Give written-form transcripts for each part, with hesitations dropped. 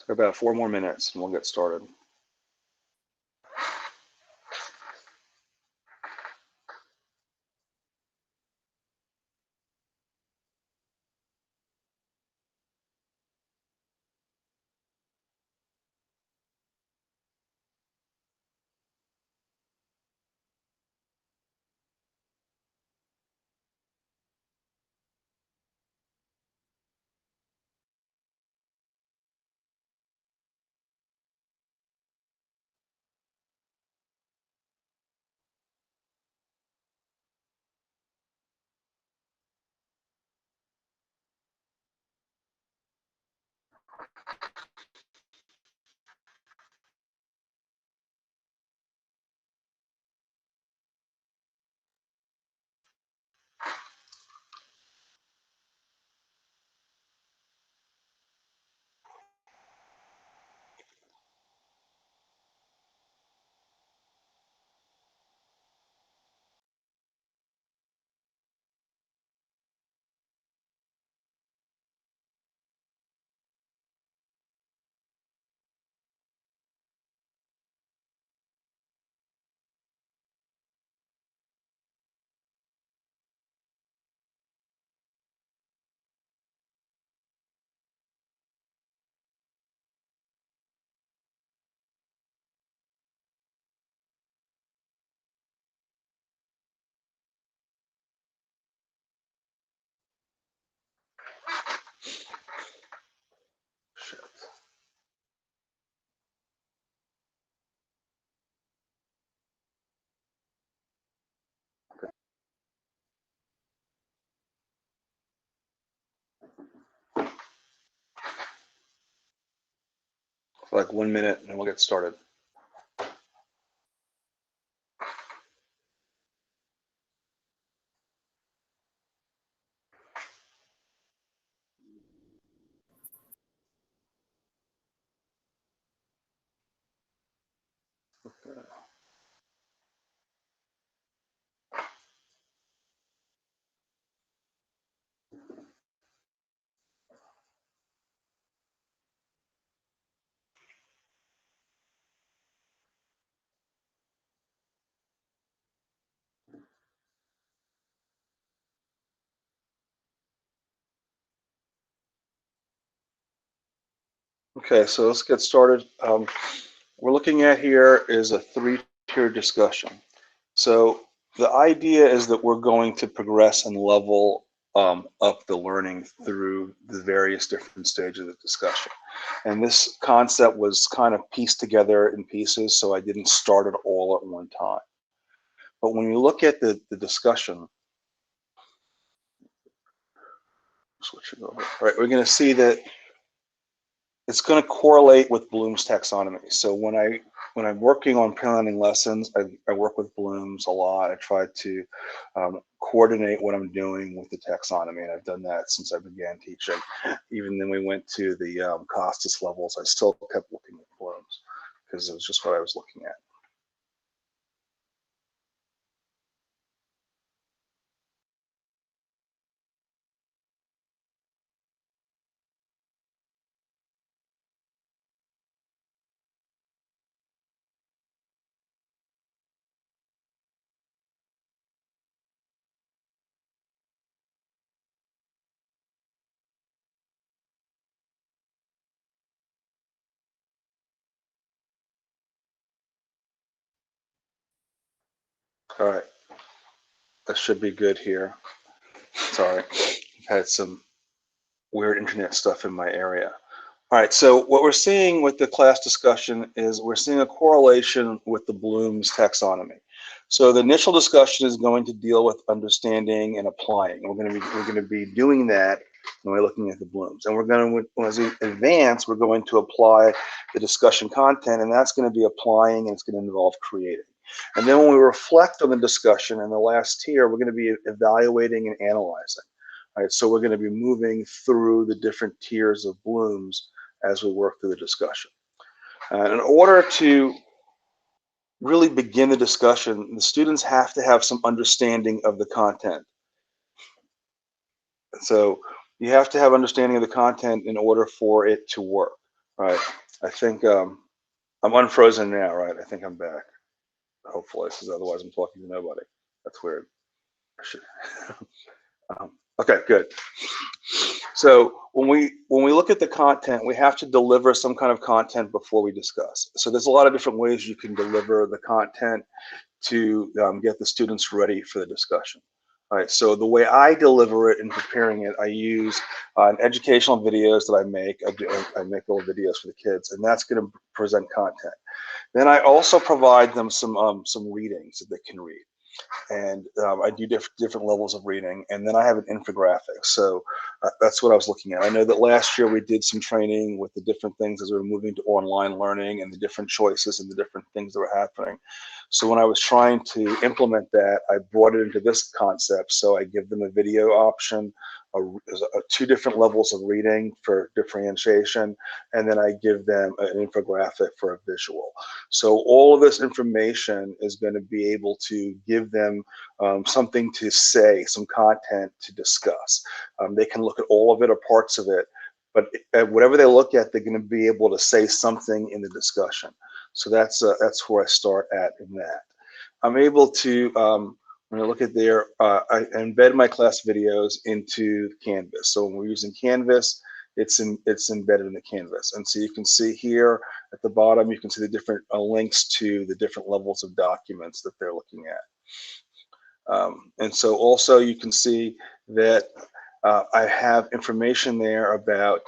So about 4 more minutes and we'll get started. Shit. Like 1 minute and we'll get started. Okay, so let's get started. We're looking at here is a 3-tier discussion. So the idea is that we're going to progress and level up the learning through the various different stages of the discussion. And this concept was kind of pieced together in pieces, so I didn't start it all at one time. But when you look at the discussion, switching over. All right, we're going to see that it's going to correlate with Bloom's taxonomy. So when I'm working on planning lessons, I work with Bloom's a lot. I try to coordinate what I'm doing with the taxonomy, and I've done that since I began teaching. Even then, we went to the Costas levels. I still kept looking at Bloom's because it was just what I was looking at. All right, that should be good here. Sorry, I've had some weird internet stuff in my area. All right, so what we're seeing with the class discussion is we're seeing a correlation with the Bloom's taxonomy. So the initial discussion is going to deal with understanding and applying. We're going to be doing that when we're looking at the Blooms, and we're going to, as we advance, we're going to apply the discussion content, and that's going to be applying, and it's going to involve creating. And then when we reflect on the discussion in the last tier, we're going to be evaluating and analyzing. All right, so we're going to be moving through the different tiers of Blooms as we work through the discussion. In order to really begin the discussion, the students have to have some understanding of the content. So you have to have understanding of the content in order for it to work, right? I think I'm unfrozen now, right? I think I'm back. Hopefully, because otherwise I'm talking to nobody. That's weird. Okay, good. So when we look at the content, we have to deliver some kind of content before we discuss. So there's a lot of different ways you can deliver the content to get the students ready for the discussion. All right, so the way I deliver it in preparing it, I use educational videos that I make. I make little videos for the kids, and that's going to present content. Then I also provide them some readings that they can read, and I do different levels of reading, and then I have an infographic. So that's what I was looking at. I know that last year we did some training with the different things as we were moving to online learning and the different choices and the different things that were happening. So when I was trying to implement that, I brought it into this concept. So I give them a video option, two different levels of reading for differentiation, and then I give them an infographic for a visual. So all of this information is going to be able to give them something to say, some content to discuss. They can look at all of it or parts of it, but whatever they look at, they're going to be able to say something in the discussion. So that's where I start at in that. I'm able to, when I look at there, I embed my class videos into Canvas. So when we're using Canvas, it's embedded in the Canvas. And so you can see here at the bottom, you can see the different links to the different levels of documents that they're looking at. And so also you can see that I have information there about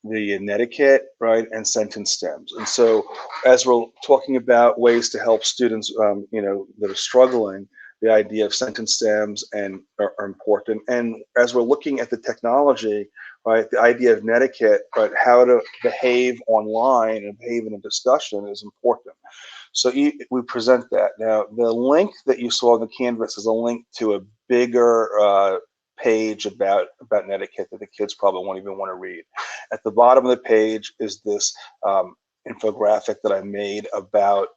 the etiquette, right, and sentence stems. And so as we're talking about ways to help students, that are struggling, the idea of sentence stems and are important. And as we're looking at the technology, right, the idea of etiquette, right, how to behave online and behave in a discussion is important. So we present that. Now, the link that you saw in the Canvas is a link to a bigger page about etiquette that the kids probably won't even want to read. At the bottom of the page is this infographic that I made about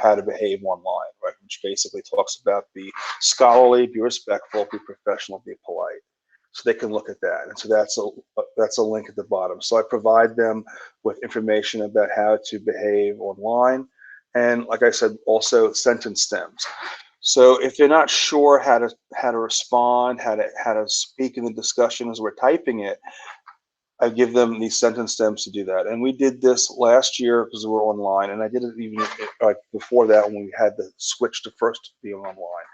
how to behave online, right? Which basically talks about be scholarly, be respectful, be professional, be polite. So they can look at that, and so that's a link at the bottom. So I provide them with information about how to behave online, and like I said, also sentence stems. So if they're not sure how to respond, how to speak in the discussion as we're typing it, I give them these sentence stems to do that. And we did this last year because we were online, and I did it even before that when we had the switch to first being online.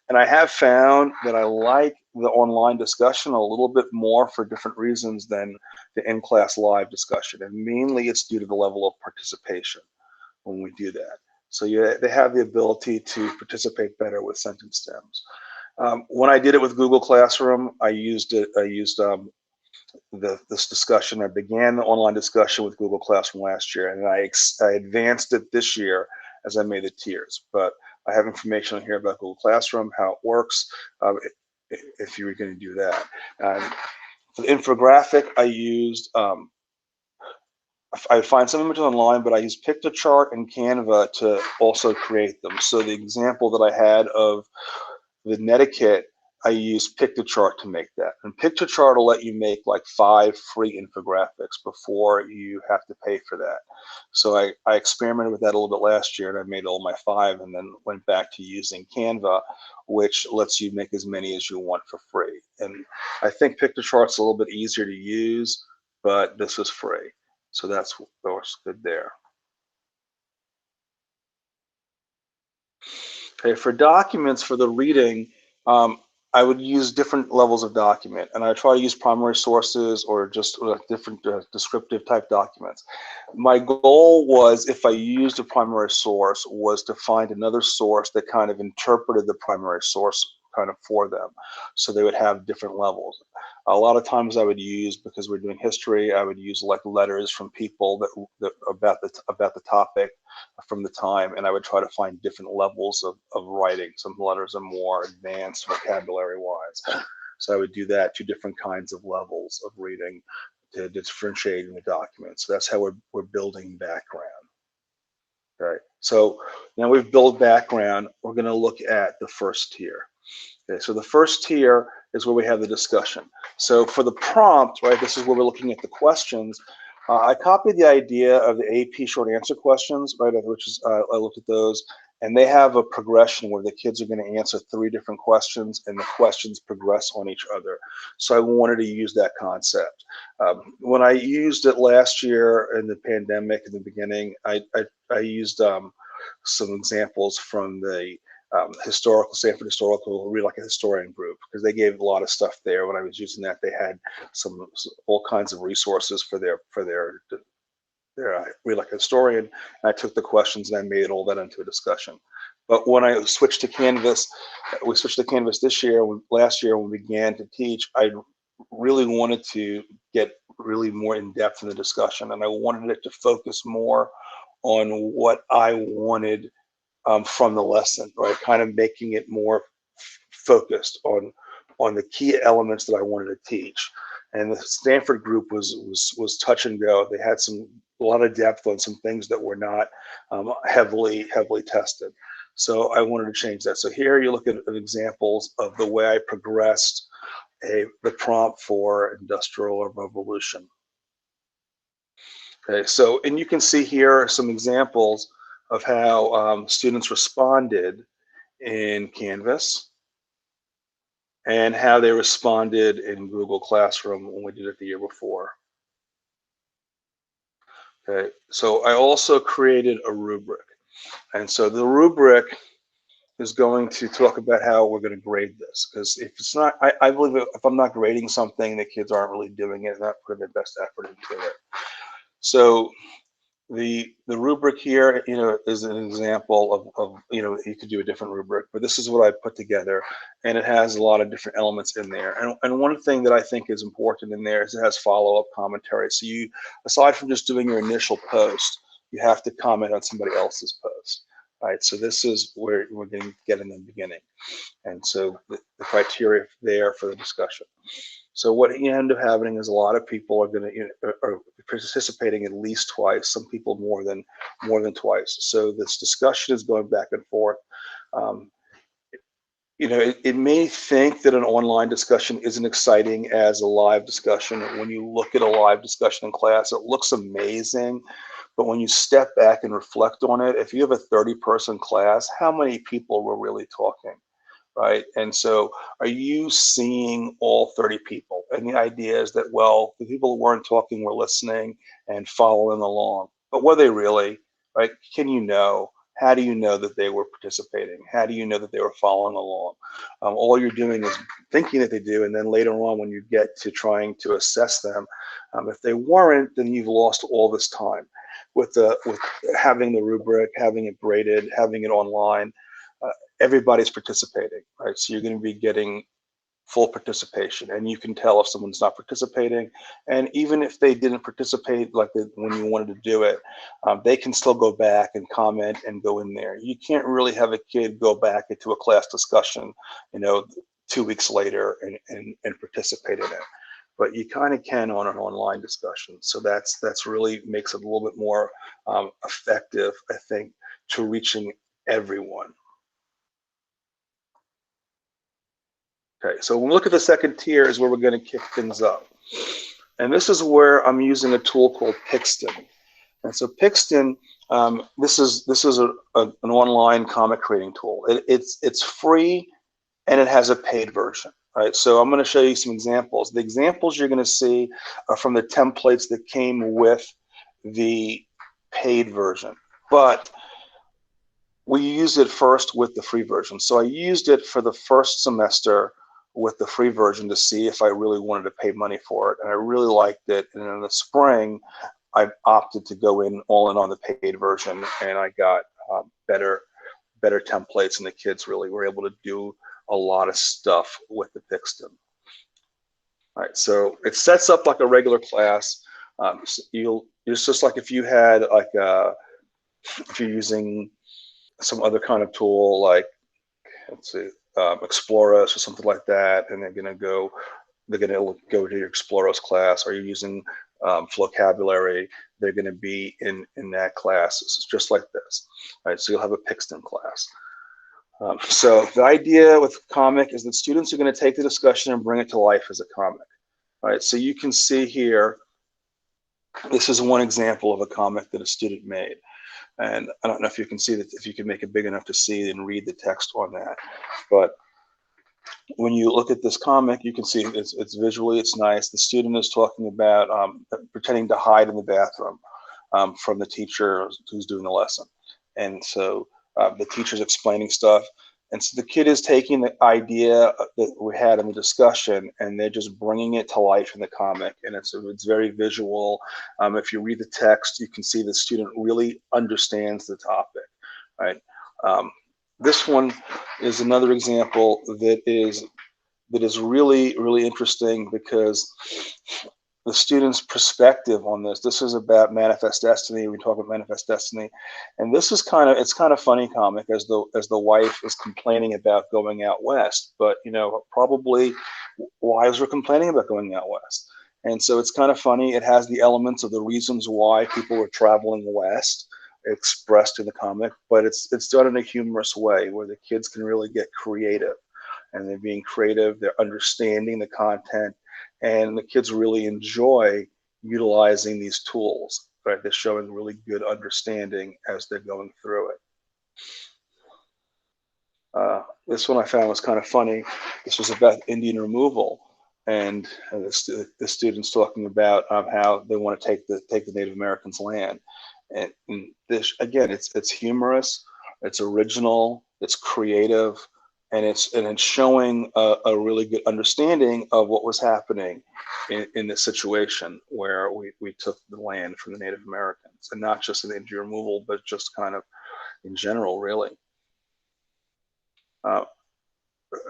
And I have found that I like the online discussion a little bit more for different reasons than the in-class live discussion. And mainly it's due to the level of participation when we do that. So they have the ability to participate better with sentence stems. When I did it with Google Classroom, I used this discussion. I began the online discussion with Google Classroom last year, and I advanced it this year as I made the tiers. But I have information here about Google Classroom, how it works, if you were going to do that. For the infographic, I used, I find some images online, but I use Pictochart and Canva to also create them. So the example that I had of the netiquette, I use Pictochart to make that. And Pictochart will let you make like 5 free infographics before you have to pay for that. So I experimented with that a little bit last year, and I made all my 5 and then went back to using Canva, which lets you make as many as you want for free. And I think Pictochart's a little bit easier to use, but this is free. So that's good there. Okay, for documents, for the reading, I would use different levels of document, and I try to use primary sources or just different descriptive type documents. My goal was, if I used a primary source, was to find another source that kind of interpreted the primary source kind of for them, so they would have different levels. A lot of times I would use, because we're doing history, I would use like letters from people that about the topic from the time, and I would try to find different levels of writing. Some letters are more advanced vocabulary wise. So I would do that, two different kinds of levels of reading to differentiate in the document. So that's how we're building background. Okay, so now we've built background, we're going to look at the first tier. Okay, so the first tier is where we have the discussion. So for the prompt, right, this is where we're looking at the questions. I copied the idea of the AP short answer questions, right, which is, I looked at those, and they have a progression where the kids are going to answer 3 different questions, and the questions progress on each other. So I wanted to use that concept. When I used it last year in the pandemic in the beginning, I used some examples from the Stanford Historical, Read Like a Historian group, because they gave a lot of stuff there. When I was using that, they had all kinds of resources for their Read Like a Historian. And I took the questions and I made all that into a discussion. But when I switched to Canvas, we switched to Canvas this year. Last year, when we began to teach, I really wanted to get really more in depth in the discussion, and I wanted it to focus more on what I wanted from the lesson, right? Kind of making it more focused on the key elements that I wanted to teach. And the Stanford group was touch and go. They had a lot of depth on some things that were not heavily tested. So I wanted to change that. So here you look at examples of the way I progressed the prompt for Industrial Revolution. Okay, so, and you can see here some examples of how students responded in Canvas and how they responded in Google Classroom when we did it the year before. Okay, so I also created a rubric. And so the rubric is going to talk about how we're going to grade this. Because if it's not, I believe if I'm not grading something, the kids aren't really doing it, not putting their best effort into it. So the rubric here, is an example of you could do a different rubric, but this is what I put together, and it has a lot of different elements in there. And one thing that I think is important in there is it has follow-up commentary. So you, aside from just doing your initial post, you have to comment on somebody else's post, right? So this is where we're going to get in the beginning, and so the criteria there for the discussion. So what you end up having is a lot of people are going to are participating at least twice. Some people more than twice. So this discussion is going back and forth. It may think that an online discussion isn't exciting as a live discussion. When you look at a live discussion in class, it looks amazing. But when you step back and reflect on it, if you have a 30-person class, how many people were really talking? Right? And so are you seeing all 30 people? And the idea is that, well, the people who weren't talking were listening and following along. But were they really, right? Can you know? How do you know that they were participating? How do you know that they were following along? All you're doing is thinking that they do, and then later on when you get to trying to assess them, if they weren't, then you've lost all this time. With having the rubric, having it graded, having it online, everybody's participating, right? So you're going to be getting full participation, and you can tell if someone's not participating. And even if they didn't participate when you wanted to do it, they can still go back and comment and go in there. You can't really have a kid go back into a class discussion, 2 weeks later and participate in it. But you kind of can on an online discussion. So that's really makes it a little bit more effective, I think, to reaching everyone. Okay, so when we look at the second tier is where we're going to kick things up. And this is where I'm using a tool called Pixton. And so Pixton, this is an online comic creating tool. It's free, and it has a paid version. Right, so I'm going to show you some examples. The examples you're going to see are from the templates that came with the paid version. But we used it first with the free version. So I used it for the first semester with the free version to see if I really wanted to pay money for it. And I really liked it. And in the spring, I opted to go in all in on the paid version, and I got better templates, and the kids really were able to do a lot of stuff with the Pixton. All right, so it sets up like a regular class. It's just like if you had like if you're using some other kind of tool, like let's see, Exploros or something like that, and they're gonna go to your Exploros class, or you're using vocabulary, they're going to be in that class. It's just like this. All right, so you'll have a Pixton class. So the idea with comic is that students are going to take the discussion and bring it to life as a comic. All right, so you can see here, this is one example of a comic that a student made. And I don't know if you can see that, if you can make it big enough to see and read the text on that. But when you look at this comic, you can see it's visually, it's nice. The student is talking about pretending to hide in the bathroom from the teacher who's doing the lesson. And so the teacher's explaining stuff. And so the kid is taking the idea that we had in the discussion, and they're just bringing it to life in the comic. And it's very visual. If you read the text, you can see the student really understands the topic, right? This one is another example that is really interesting, because the student's perspective on this is about manifest destiny. We talk about manifest destiny, and this is it's kind of funny comic, as the wife is complaining about going out west, but probably wives are complaining about going out west. And so it's kind of funny. It has the elements of the reasons why people are traveling west expressed in the comic, but it's done in a humorous way where the kids can really get creative, and they're being creative, they're understanding the content, and the kids really enjoy utilizing these tools, right? They're showing really good understanding as they're going through it. This one I found was kind of funny. This was about Indian removal, and the students talking about how they want to take the Native Americans' land. And this, again, it's humorous, it's original, it's creative, and it's showing a really good understanding of what was happening in this situation where we took the land from the Native Americans, and not just in the Indian removal, but just kind of in general, really.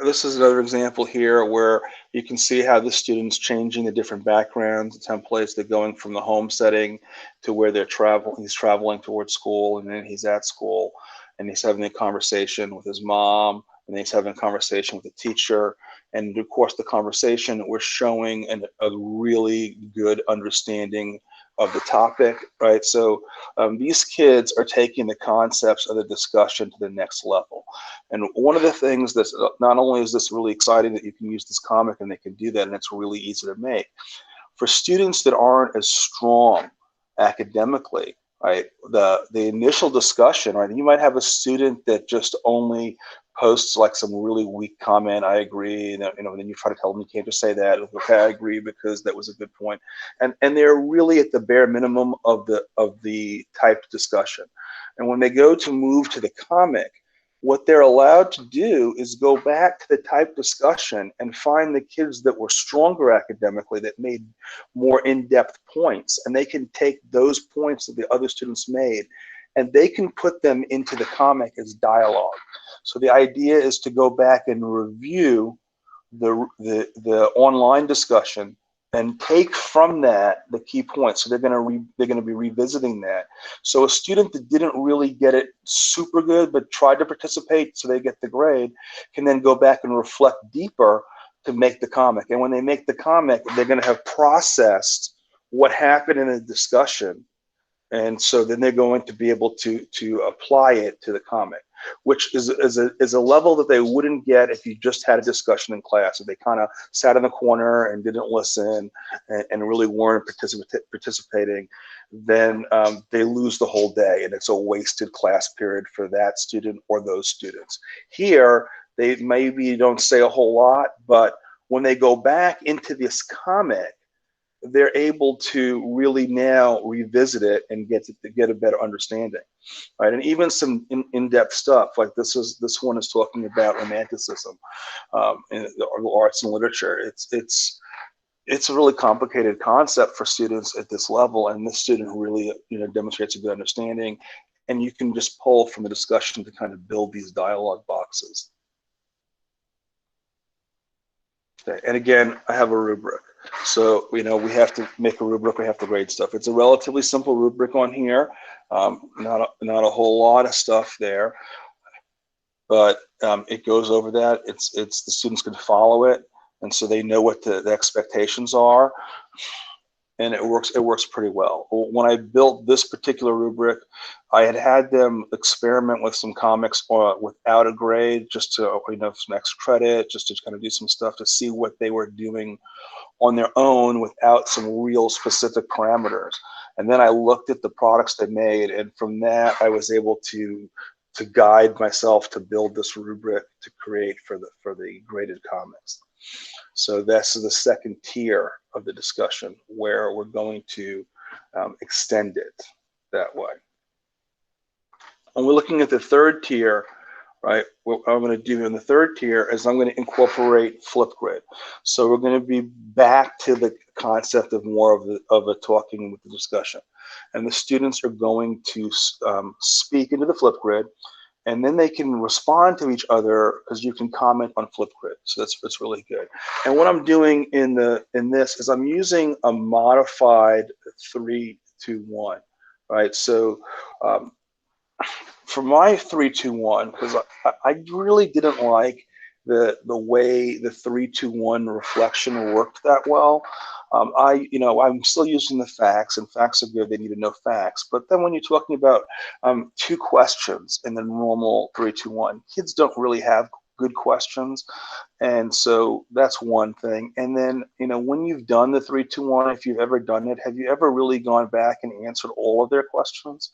This is another example here where you can see how the student's changing the different backgrounds, the templates. They're going from the home setting to where they're traveling. He's traveling towards school, and then he's at school, and he's having a conversation with his mom, and he's having a conversation with the teacher. And of course, the conversation, we're showing a really good understanding of the topic, right? So these kids are taking the concepts of the discussion to the next level. And one of the things that's not only is this really exciting that you can use this comic and they can do that, and it's really easy to make, for students that aren't as strong academically, right? The initial discussion, right? You might have a student that just only posts like some really weak comment. I agree. And, then you try to tell them you can't just say that. Okay, I agree because that was a good point. And they're really at the bare minimum of the type discussion. And when they go to move to the comic, what they're allowed to do is go back to the type discussion and find the kids that were stronger academically, that made more in-depth points, and they can take those points that the other students made and they can put them into the comic as dialogue. So the idea is to go back and review the online discussion and take from that the key points. So they're going to be revisiting that. So a student that didn't really get it super good but tried to participate so they get the grade can then go back and reflect deeper to make the comic. And when they make the comic, they're going to have processed what happened in the discussion, and so then they're going to be able to apply it to the comic, which is a level that they wouldn't get if you just had a discussion in class. If they kind of sat in the corner and didn't listen and really weren't participating, then they lose the whole day, and it's a wasted class period for that student or those students. Here, they maybe don't say a whole lot, but when they go back into this comic, they're able to really now revisit it and get a better understanding, right? And even some in-depth stuff like this one is talking about romanticism in the arts and literature. It's a really complicated concept for students at this level, and this student really demonstrates a good understanding, and you can just pull from the discussion to kind of build these dialogue boxes. Okay, and again, I have a rubric. So, we have to make a rubric, we have to grade stuff. It's a relatively simple rubric on here, not a whole lot of stuff there, but it goes over that. It's the students can follow it, and so they know what the expectations are, and it works pretty well. When I built this particular rubric, I had them experiment with some comics without a grade, just to some extra credit, just to kind of do some stuff to see what they were doing on their own without some real specific parameters. And then I looked at the products they made, and from that I was able to guide myself to build this rubric to create for the graded comics. So that's the second tier of the discussion, where we're going to extend it that way. And we're looking at the third tier, right? What I'm going to do in the third tier is I'm going to incorporate Flipgrid. So we're going to be back to the concept of more of a talking with the discussion. And the students are going to speak into the Flipgrid, and then they can respond to each other because you can comment on Flipgrid. So that's really good. And what I'm doing in this is I'm using a modified 3-2-1, right? So for my 3-2-1, because I really didn't like the way the 3-2-1 reflection worked that well. I'm still using the facts, and facts are good. They need to know facts. But then when you're talking about 2 questions in the normal 3-2-1, kids don't really have good questions, and so that's one thing. And then when you've done the 3-2-1, if you've ever done it, have you ever really gone back and answered all of their questions?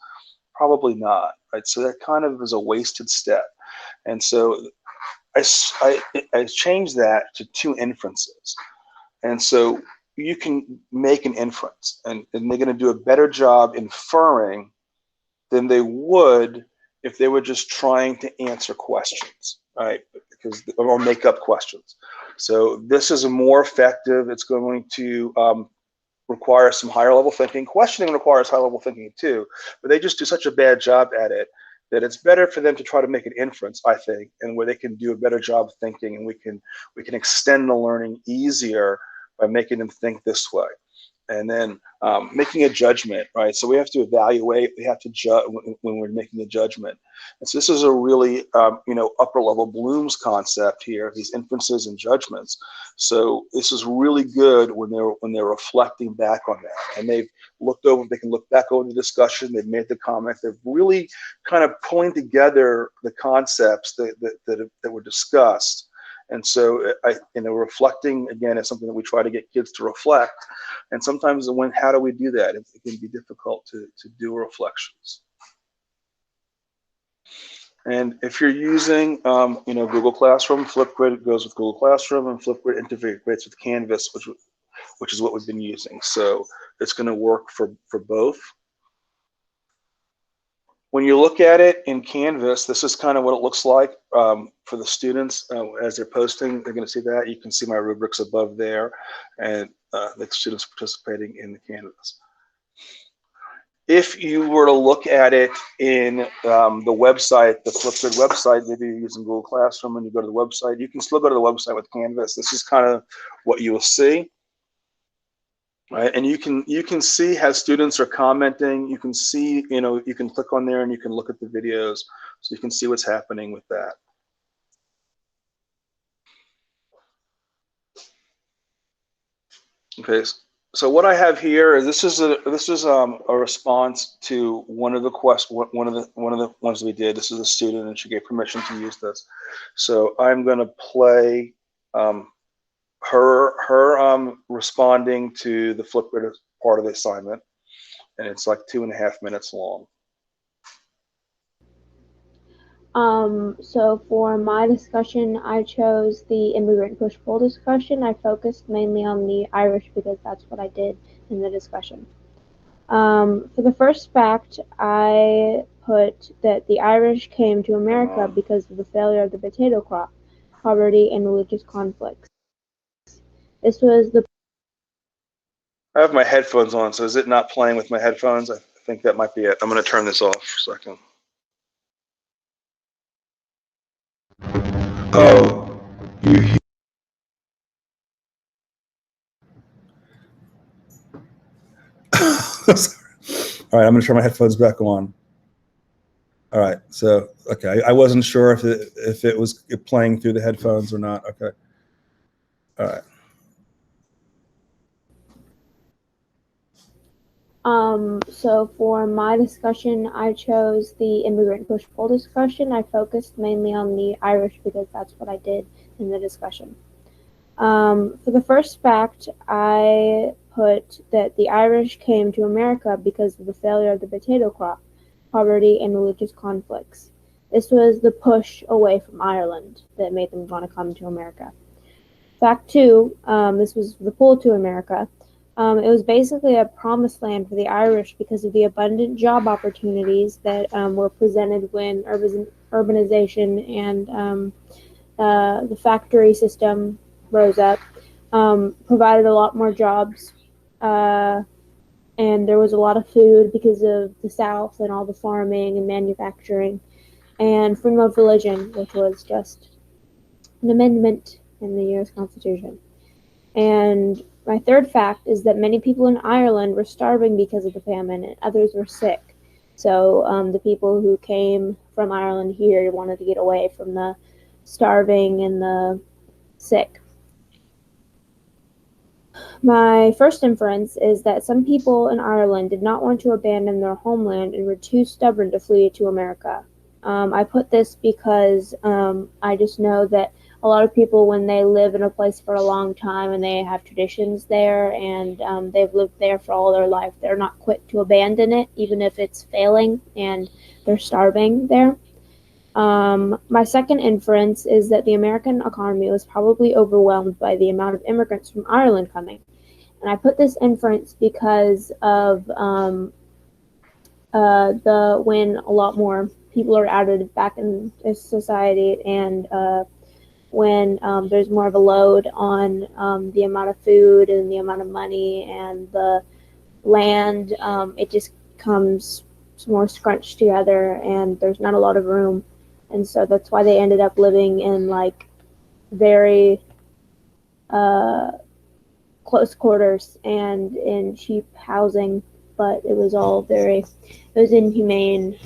Probably not, right? So that kind of is a wasted step. And so I changed that to 2 inferences. And so you can make an inference, and they're going to do a better job inferring than they would if they were just trying to answer questions, right? Or make up questions. So this is more effective. It's going to require some higher level thinking. Questioning requires high level thinking too, but they just do such a bad job at it that it's better for them to try to make an inference, I think, and where they can do a better job of thinking, and we can extend the learning easier by making them think this way. And then making a judgment, right? So we have to evaluate, we have to judge when we're making a judgment. And so this is a really, upper level Bloom's concept here, these inferences and judgments. So this is really good when they're reflecting back on that. And they've looked over, they can look back over the discussion, they've made the comment, they've really kind of pulling together the concepts that were discussed. And so, reflecting, again, is something that we try to get kids to reflect. And sometimes how do we do that? It can be difficult to do reflections. And if you're using, Google Classroom, Flipgrid goes with Google Classroom, and Flipgrid integrates with Canvas, which is what we've been using. So it's going to work for both. When you look at it in Canvas, this is kind of what it looks like for the students as they're posting. They're going to see that. You can see my rubrics above there, and the students participating in the Canvas. If you were to look at it in the website, the Flipgrid website, maybe you're using Google Classroom and you go to the website, you can still go to the website with Canvas. This is kind of what you will see. Right, and you can see how students are commenting. You can see, you can click on there and you can look at the videos, so you can see what's happening with that. Okay, so what I have here is this is a response to one of the ones we did. This is a student, and she gave permission to use this. So I'm going to play her responding to the Flipgrid part of the assignment, and it's like 2.5 minutes long. So for my discussion, I chose the immigrant push-pull discussion. I focused mainly on the Irish because that's what I did in the discussion. For the first fact, I put that the Irish came to America because of the failure of the potato crop, poverty, and religious conflicts. This was the I have my headphones on, so is it not playing with my headphones? I think that might be it. I'm going to turn this off for a second. Oh, you. All right, I'm going to turn my headphones back on. All right, so okay, I wasn't sure if it was playing through the headphones or not. Okay, all right. So for my discussion, I chose the immigrant push-pull discussion. I focused mainly on the Irish because that's what I did in the discussion. For the first fact, I put that the Irish came to America because of the failure of the potato crop, poverty, and religious conflicts. This was the push away from Ireland that made them want to come to America. Fact two, this was the pull to America. It was basically a promised land for the Irish because of the abundant job opportunities that were presented when urbanization and the factory system rose up, provided a lot more jobs, uh, and there was a lot of food because of the South and all the farming and manufacturing, and freedom of religion, which was just an amendment in the U.S. Constitution. And my third fact is that many people in Ireland were starving because of the famine, and others were sick. So the people who came from Ireland here wanted to get away from the starving and the sick. My first inference is that some people in Ireland did not want to abandon their homeland and were too stubborn to flee to America. I put this because I just know that a lot of people, when they live in a place for a long time and they have traditions there and they've lived there for all their life, they're not quick to abandon it, even if it's failing and they're starving there. My second inference is that the American economy was probably overwhelmed by the amount of immigrants from Ireland coming. And I put this inference because of the when a lot more people are added back in society and when there's more of a load on the amount of food and the amount of money and the land, it just comes more scrunched together and there's not a lot of room. And so that's why they ended up living in like very uh, close quarters and in cheap housing, but it was all it was inhumane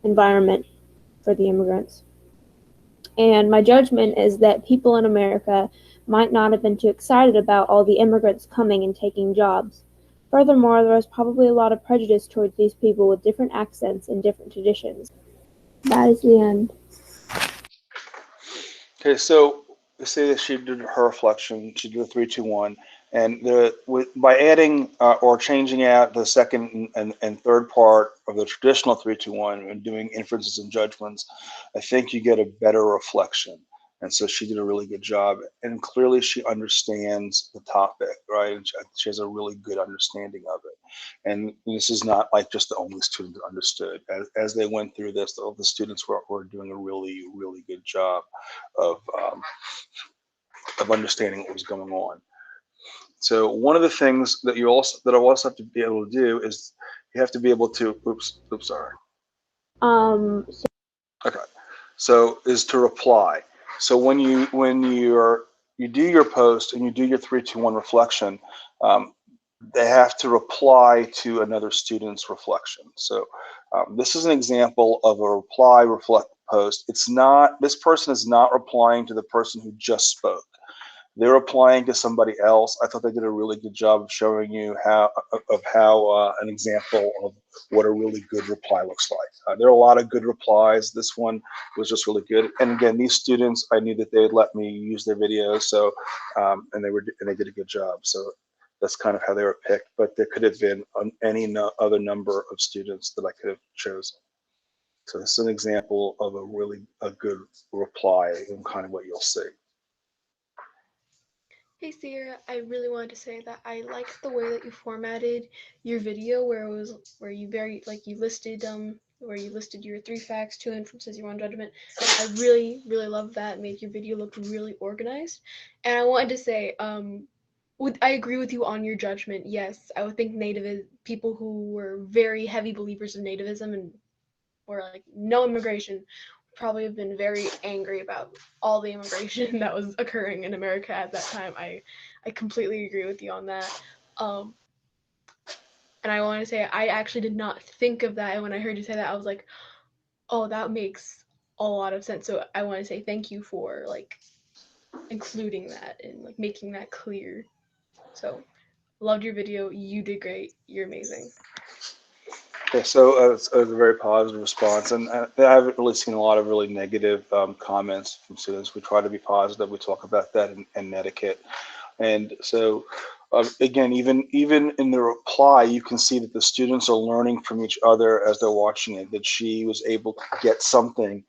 environment for the immigrants. And my judgment is that people in America might not have been too excited about all the immigrants coming and taking jobs. Furthermore, there was probably a lot of prejudice towards these people with different accents and different traditions. That is the end. Okay, so say that she did her reflection, she did a 3-2-1, and by adding or changing out the second and third part of the traditional 3-2-1 and doing inferences and judgments, I think you get a better reflection. And so she did a really good job, and clearly she understands the topic, right? And she has a really good understanding of it. And this is not like just the only student that understood. As they went through this, all the students were doing a really, really good job of um, of understanding what was going on. So one of the things that I also have to be able to do is you have to be able to sorry. So Okay. So is to reply. So you do your post and you do your 3-2-1 reflection, um, they have to reply to another student's reflection. So this is an example of a reply reflect post. It's not, this person is not replying to the person who just spoke. They're applying to somebody else. I thought they did a really good job of showing you how an example of what a really good reply looks like. There are a lot of good replies. This one was just really good. And again, these students, I knew that they would let me use their videos, so and they did a good job. So that's kind of how they were picked. But there could have been any other number of students that I could have chosen. So this is an example of a good reply and kind of what you'll see. Hey Sierra, I really wanted to say that I liked the way that you formatted your video, where you listed your 3 facts, 2 inferences, your 1 judgment. I really loved that. It made your video look really organized. And I wanted to say, I agree with you on your judgment. Yes, I would think people who were very heavy believers of nativism and were like no immigration probably have been very angry about all the immigration that was occurring in America at that time. I completely agree with you on that. Um, and I want to say I actually did not think of that, and when I heard you say that, I was like, oh, that makes a lot of sense. So I want to say thank you for like including that and like making that clear. So loved your video. You did great. You're amazing. Okay, so it's a very positive response, and I haven't really seen a lot of really negative comments from students. We try to be positive. We talk about that in etiquette, and so again, even in the reply, you can see that the students are learning from each other as they're watching it. That she was able to get something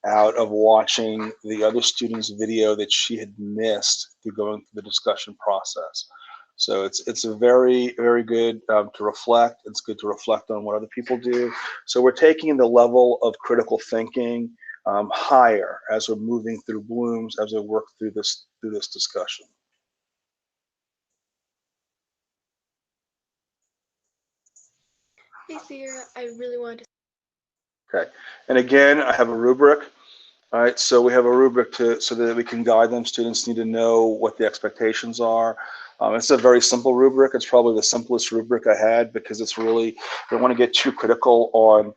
out of watching the other student's video that she had missed through going through the discussion process. So it's a very good to reflect. It's good to reflect on what other people do. So we're taking the level of critical thinking higher as we're moving through Bloom's, as we work through this discussion. Hey Sierra, I really wanted to. Okay, and again, I have a rubric. All right, so we have a rubric so that we can guide them. Students need to know what the expectations are. It's a very simple rubric. It's probably the simplest rubric I had because it's really, I don't want to get too critical on,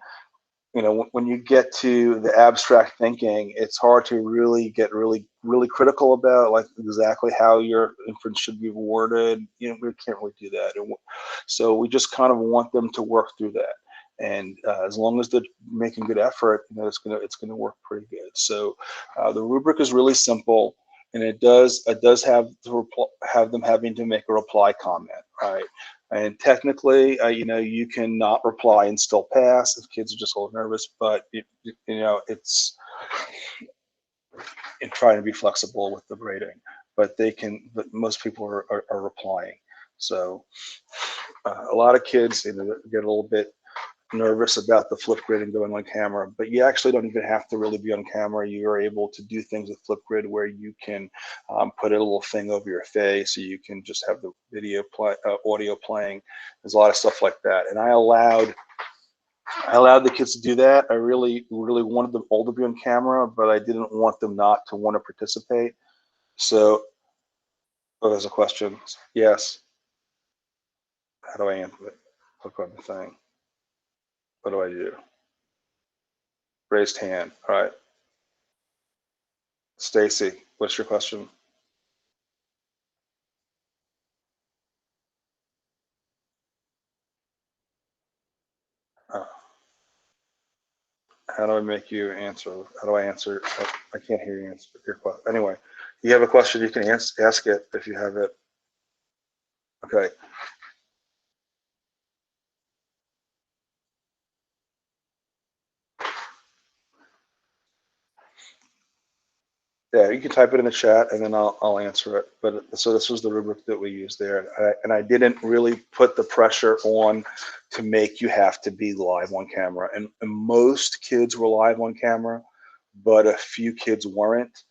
when you get to the abstract thinking, it's hard to really get really critical about like exactly how your inference should be worded. We can't really do that. So we just kind of want them to work through that. And as long as they're making good effort, it's gonna work pretty good. So the rubric is really simple, and it does have them having to make a reply comment, right? And technically, you can not reply and still pass if kids are just a little nervous, but it's trying to be flexible with the grading. But but most people are replying. So a lot of kids get a little bit nervous about the Flipgrid and going on camera, but you actually don't even have to really be on camera. You are able to do things with Flipgrid where you can put a little thing over your face, so you can just have the audio playing. There's a lot of stuff like that, and I allowed the kids to do that. I really wanted them all to be on camera, but I didn't want them not to want to participate. So, there's a question. Yes. How do I answer it? Click on the thing. What do I do? Raised hand. All right. Stacy, what's your question? Uh, how do I make you answer? How do I answer? I can't hear you answer your question. Anyway, you have a question, you can ask it if you have it. Okay. Yeah, you can type it in the chat and then I'll answer it. But so this was the rubric that we used there. And I didn't really put the pressure on to make you have to be live on camera. And most kids were live on camera, but a few kids weren't,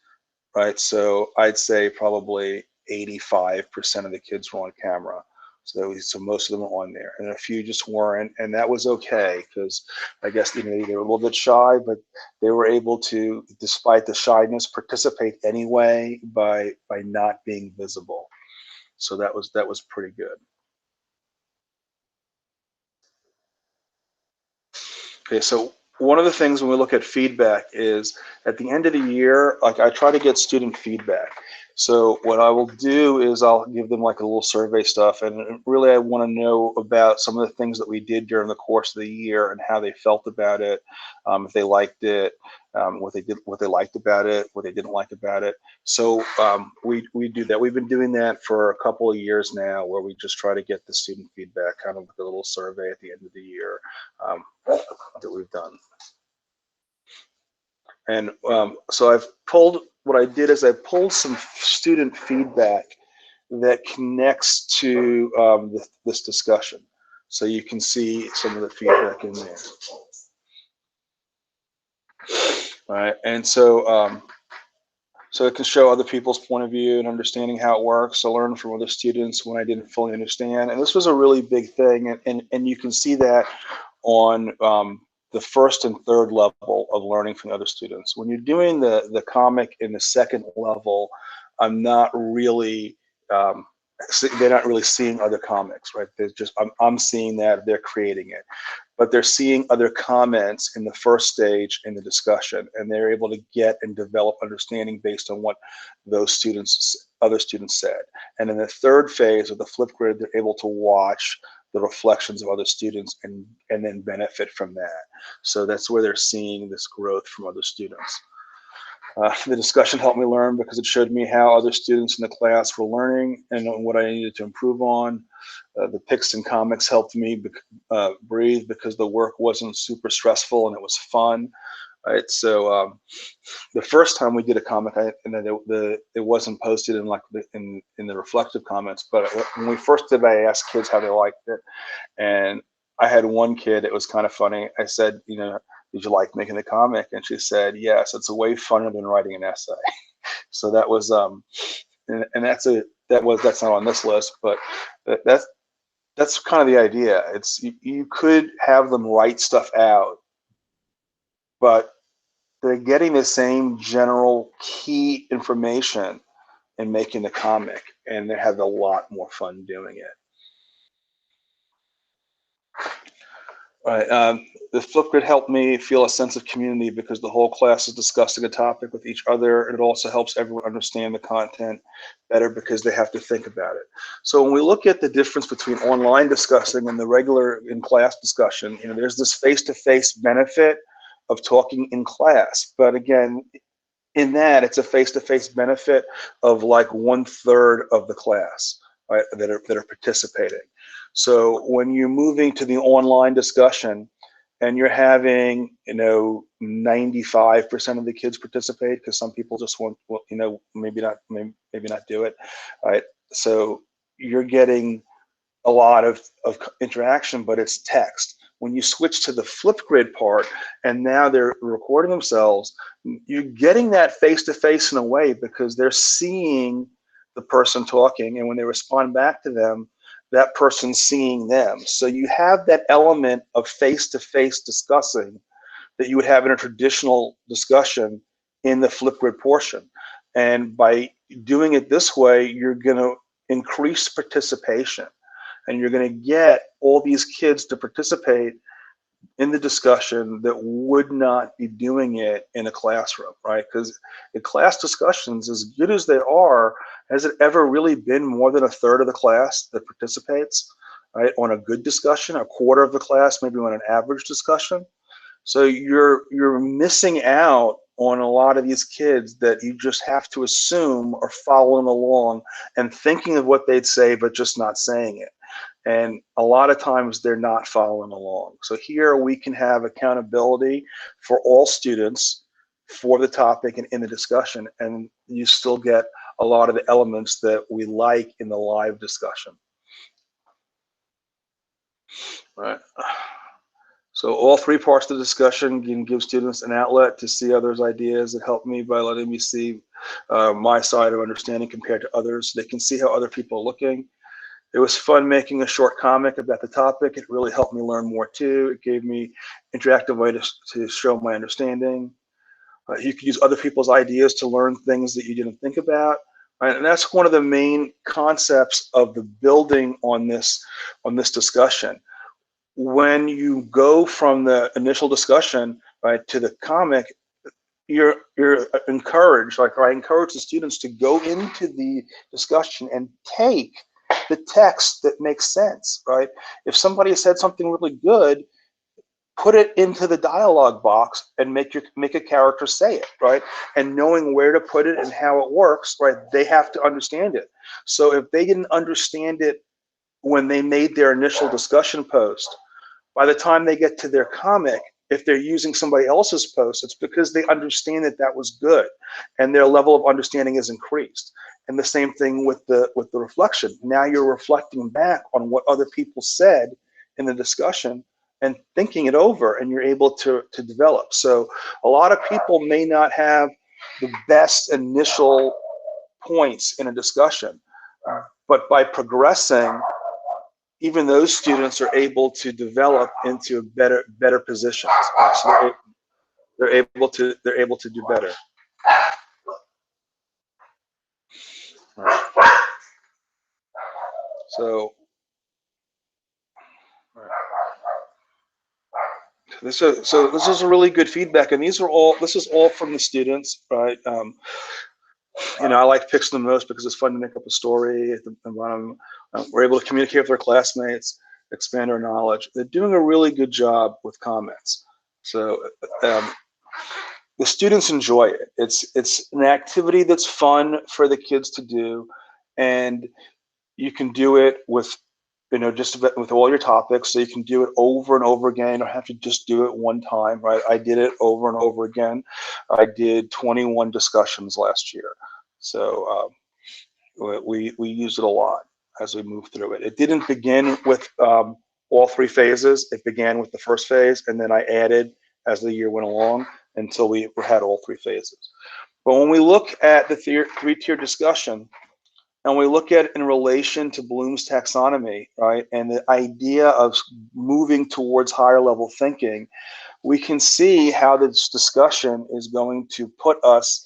right? So I'd say probably 85% of the kids were on camera. So most of them were on there, and a few just weren't, and that was okay because I guess they were a little bit shy, but they were able to, despite the shyness, participate anyway by not being visible. So that was pretty good. Okay, so one of the things when we look at feedback is at the end of the year, like I try to get student feedback. So what I will do is I'll give them like a little survey stuff, and really I want to know about some of the things that we did during the course of the year and how they felt about it, if they liked it, what they liked about it, what they didn't like about it. So we do that. We've been doing that for a couple of years now, where we just try to get the student feedback, kind of like a little survey at the end of the year that we've done. And so what I did is I pulled some student feedback that connects to this discussion. So you can see some of the feedback in there. All right, and so so it can show other people's point of view and understanding how it works. I learned from other students when I didn't fully understand, and this was a really big thing. And you can see that on the first and third level of learning from other students. When you're doing the comic in the second level, I'm not really they're not really seeing other comics, right? They're just I'm seeing that they're creating it, but they're seeing other comments in the first stage in the discussion, and they're able to get and develop understanding based on what those other students said. And in the third phase of the Flipgrid, they're able to watch the reflections of other students and then benefit from that. So that's where they're seeing this growth from other students. The discussion helped me learn because it showed me how other students in the class were learning and what I needed to improve on. The Pixton comics helped me breathe because the work wasn't super stressful and it was fun. Right, so the first time we did a comic, it wasn't posted in in the reflective comments. But when we first did, I asked kids how they liked it, and I had one kid. It was kind of funny. I said, did you like making the comic? And she said, yes, it's way funner than writing an essay. So that was and that's not on this list, but that's kind of the idea. It's you could have them write stuff out, but they're getting the same general key information in making the comic, and they have a lot more fun doing it. All right, the Flipgrid helped me feel a sense of community because the whole class is discussing a topic with each other, and it also helps everyone understand the content better because they have to think about it. So when we look at the difference between online discussing and the regular in-class discussion, there's this face-to-face benefit of talking in class, but again, in that it's a face-to-face benefit of like 1/3 of the class, right, that are participating. So when you're moving to the online discussion and you're having 95% of the kids participate because some people just want, maybe not do it, right? So you're getting a lot of interaction, but it's text. When you switch to the Flipgrid part and now they're recording themselves, you're getting that face-to-face in a way because they're seeing the person talking, and when they respond back to them, that person's seeing them. So you have that element of face-to-face discussing that you would have in a traditional discussion in the Flipgrid portion. And by doing it this way, you're going to increase participation. And you're going to get all these kids to participate in the discussion that would not be doing it in a classroom, right? Because in class discussions, as good as they are, has it ever really been more than 1/3 of the class that participates, right? On a good discussion, 1/4 of the class, maybe on an average discussion. So you're missing out on a lot of these kids that you just have to assume are following along and thinking of what they'd say, but just not saying it. And a lot of times they're not following along. So here we can have accountability for all students for the topic and in the discussion, and you still get a lot of the elements that we like in the live discussion. All right. So all 3 parts of the discussion can give students an outlet to see others' ideas. It helped me by letting me see my side of understanding compared to others. They can see how other people are looking. It was fun making a short comic about the topic. It really helped me learn more too. It gave me interactive way to show my understanding. You could use other people's ideas to learn things that you didn't think about. Right? And that's one of the main concepts of the building on this discussion. When you go from the initial discussion, right, to the comic, you're encouraged, like I encourage the students to go into the discussion and take the text that makes sense, right? If somebody said something really good, put it into the dialogue box and make a character say it, right? And knowing where to put it and how it works, right? They have to understand it. So if they didn't understand it when they made their initial discussion post, by the time they get to their comic, if they're using somebody else's post, it's because they understand that that was good, and their level of understanding is increased. And the same thing with the reflection. Now you're reflecting back on what other people said in the discussion and thinking it over, and you're able to develop. So a lot of people may not have the best initial points in a discussion, but by progressing, even those students are able to develop into better positions. So they're able to do better. So this is a really good feedback, and this is all from the students, right? I like Pixton the most because it's fun to make up a story at the bottom. We're able to communicate with our classmates, expand our knowledge. They're doing a really good job with comments. So the students enjoy it. It's an activity that's fun for the kids to do, and you can do it with just with all your topics. So you can do it over and over again. You don't have to just do it one time, right? I did it over and over again. I did 21 discussions last year. So we used it a lot as we moved through it. It didn't begin with all three phases. It began with the first phase, and then I added as the year went along until we had all three phases. But when we look at the three-tier discussion, and we look at it in relation to Bloom's taxonomy, right, and the idea of moving towards higher level thinking, we can see how this discussion is going to put us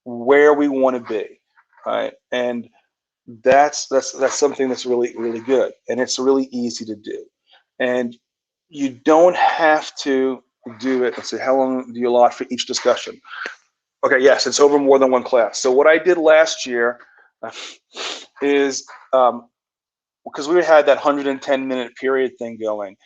where we want to be, right? And that's something that's really, really good, and it's really easy to do. And you don't have to do it. Let's see, how long do you allot for each discussion? Okay, yes, it's over more than one class. So what I did last year is, because we had that 110-minute period thing going,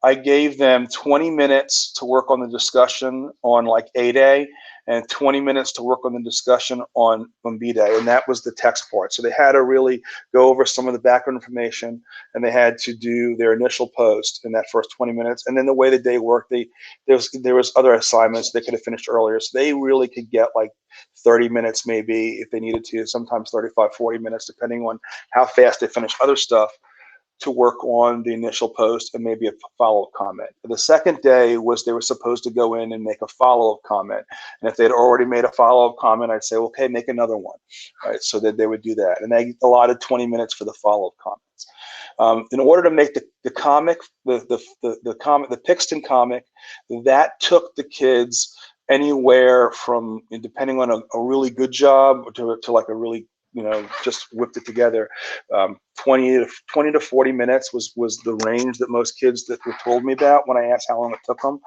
I gave them 20 minutes to work on the discussion on like A Day, and 20 minutes to work on the discussion on B Day, and that was the text part. So they had to really go over some of the background information, and they had to do their initial post in that first 20 minutes. And then the way the day worked, there was other assignments they could have finished earlier, so they really could get like 30 minutes maybe if they needed to, sometimes 35, 40 minutes, depending on how fast they finish other stuff, to work on the initial post and maybe a follow-up comment. The second day was they were supposed to go in and make a follow-up comment. And if they'd already made a follow-up comment, I'd say, okay, make another one, right? So that they would do that. And they allotted 20 minutes for the follow-up comments. In order to make the comic, the Pixton comic, that took the kids anywhere from, depending on a really good job to like a really, just whipped it together. 20 to 40 minutes was the range that most kids that were told me about when I asked how long it took them.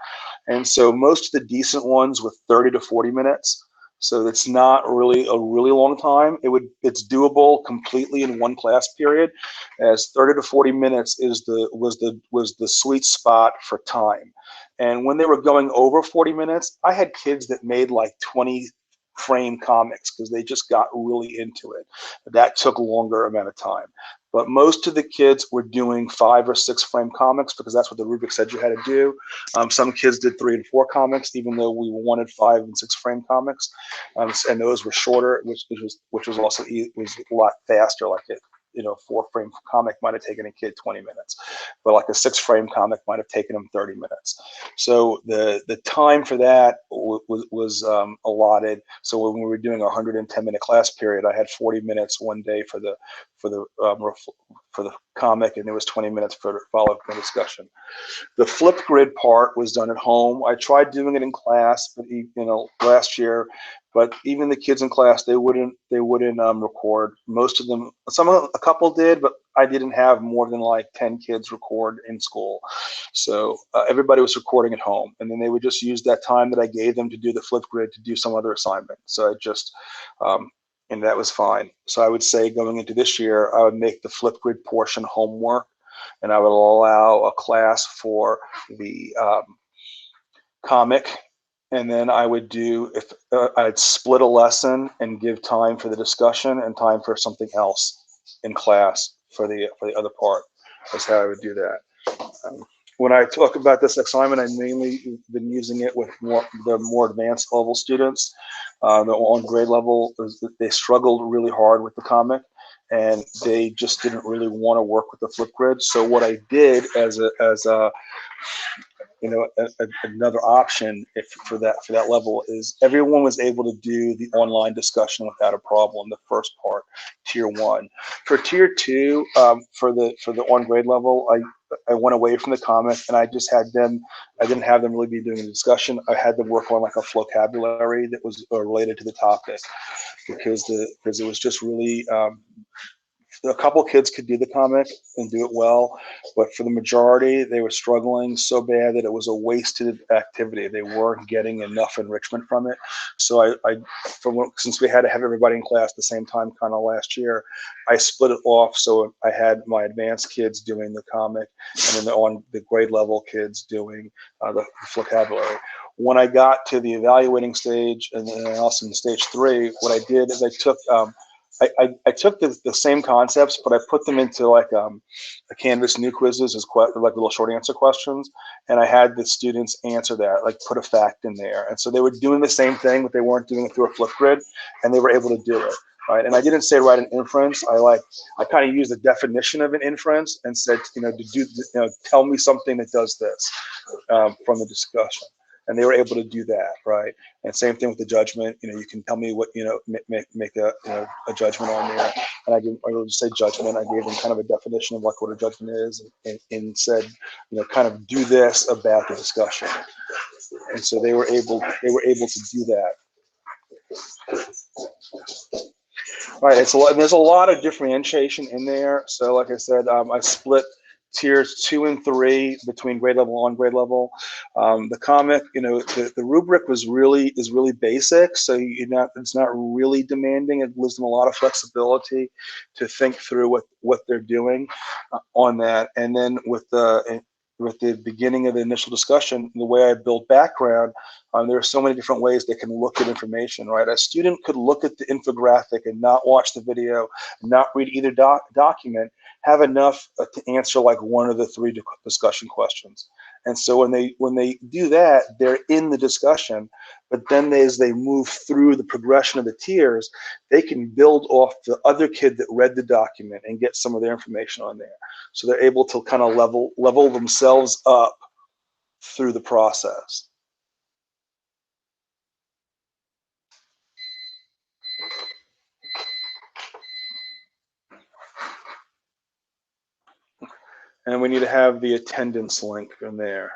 And so most of the decent ones were 30 to 40 minutes. So it's not really a really long time. It's doable completely in one class period, as 30 to 40 minutes was the sweet spot for time. And when they were going over 40 minutes, I had kids that made like 20 frame comics because they just got really into it. That took a longer amount of time. But most of the kids were doing 5 or 6 frame comics because that's what the rubric said you had to do. Some kids did 3 and 4 comics, even though we wanted 5 and 6 frame comics, and those were shorter, which was also was a lot faster. Like 4 frame comic might have taken a kid 20 minutes, but like a 6 frame comic might have taken them 30 minutes. So the time for that was allotted. So when we were doing a 110-minute class period, I had 40 minutes one day for the comic, and there was 20 minutes for the follow-up discussion. The Flipgrid part was done at home. I tried doing it in class, but last year, but even the kids in class, they wouldn't record. Most of them, a couple did, but I didn't have more than like 10 kids record in school. So everybody was recording at home, and then they would just use that time that I gave them to do the Flipgrid to do some other assignment. So I just, and that was fine. So I would say going into this year, I would make the Flipgrid portion homework, and I would allow a class for the comic. And then I would do, if I'd split a lesson and give time for the discussion and time for something else in class for the other part. That's how I would do that. when I talk about this assignment, I mainly been using it with the more advanced level students. The on grade level, they struggled really hard with the comic, and they just didn't really want to work with the Flipgrid. So what I did as a another option for that level is everyone was able to do the online discussion without a problem. The first part, tier 1. For tier 2, for the on grade level, I went away from the comic and I just had them. I didn't have them really be doing a discussion. I had them work on like a vocabulary that was related to the topic, because it was just really. A couple kids could do the comic and do it well, but for the majority, they were struggling so bad that it was a wasted activity. They weren't getting enough enrichment from it. So since we had to have everybody in class at the same time kind of last year, I split it off. So I had my advanced kids doing the comic, and then on the grade level kids doing the vocabulary. When I got to the evaluating stage and then also in stage 3, what I did is I took the same concepts, but I put them into like a Canvas new quizzes as like little short answer questions, and I had the students answer that, like put a fact in there, and so they were doing the same thing, but they weren't doing it through a Flipgrid, and they were able to do it. Right, and I didn't say write an inference. I kind of used the definition of an inference and said, tell me something that does this from the discussion. And they were able to do that, right? And same thing with the judgment. You can tell me what, make a judgment on there. And I would just say judgment. I gave them kind of a definition of like what a judgment is, and said, kind of do this about the discussion. And so they were able to do that. All right, there's a lot of differentiation in there. So like I said, I split tiers 2 and 3 between grade level and on grade level. The comic, the rubric is really basic, so it's not really demanding. It gives them a lot of flexibility to think through what they're doing on that. And then with the beginning of the initial discussion, the way I build background, there are so many different ways they can look at information, right? A student could look at the infographic and not watch the video, not read either document, have enough to answer like one of the 3 discussion questions. And so when they do that, they're in the discussion, but then as they move through the progression of the tiers, they can build off the other kid that read the document and get some of their information on there. So they're able to kind of level themselves up through the process. And we need to have the attendance link in there.